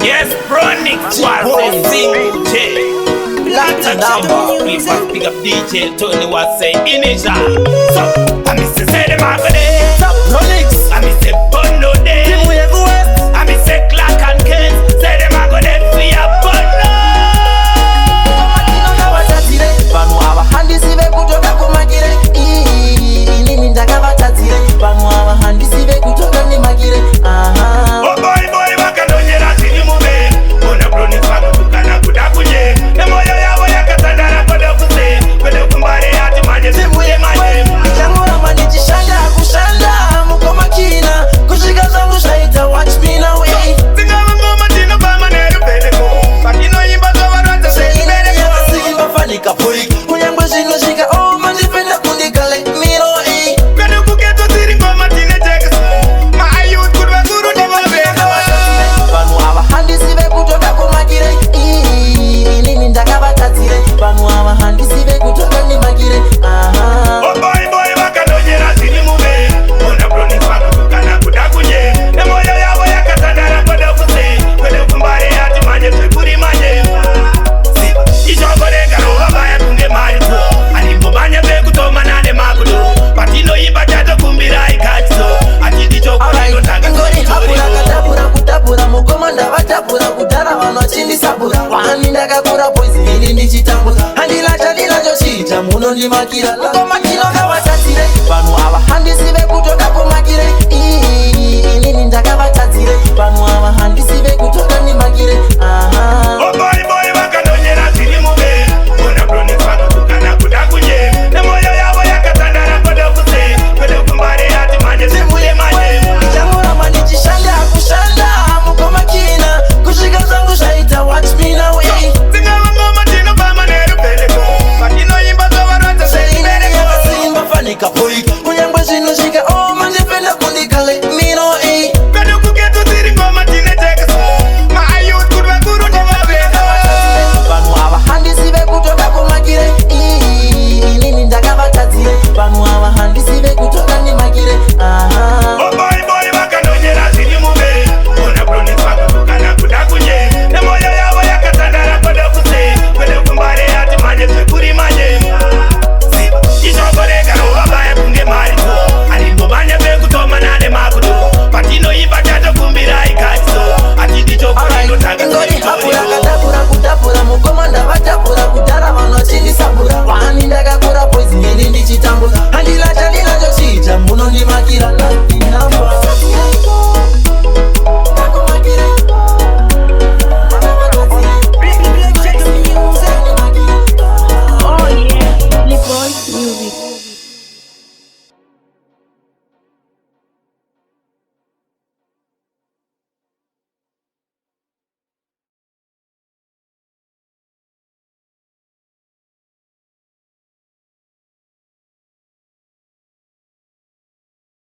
Yes, Bronic was sing J. Lots of number. We pick up DJ Tony was say Inisa. So I miss to say the market. Top Bronics. I miss say Bono day. I miss say Clark and Ken. Say the market free a Bono. Vanu avahandisive kutoka kumagire. Inini ndakavatadzire. Vanu avahandisive kutoka nimagire. Oh boy vakadonyera zviri muve. Ona Bronics vanotukana kuda kunye. Nemoyo yavo yakatandara koda kuse. Kwede kumbare ati manje zimuye manje. Changora manje chishanda kushanda. Mukoma kina kusvika zvangu zvaita watch me now. Tingava ngoma tinobama nerubheneko. Patinoimba tovaradza zvechibereko. Fanika purika kunyangwe zvinosvika mandipenda kundika like miro kwede kuketo dziri ngoma tine tekisi maayuth kuti vakuru ndevaveka vanhu havahandisi vekutoka kumakire inini ndakavatadzire vanhu havahandisi vekutoka ndimakire boy vakadonyera zviri muve ona Bronics vanotukana kuda kunye nemoyo yavo yakatandara koda kuse kwede kumbare ati manje zvekuri manje ichongorega rovabaya kunge maripo animbomanya vekutomana nemakudo patinoimba tatokumbirai katiso atiti chokurinotangakatapura kutapura mukoma ndavatapura kudhara vanhu vachindisapura wani ndakakura poizini ndichitambura handina chandinachochiita munondimakira mukoma ndinokavatatsire vanhu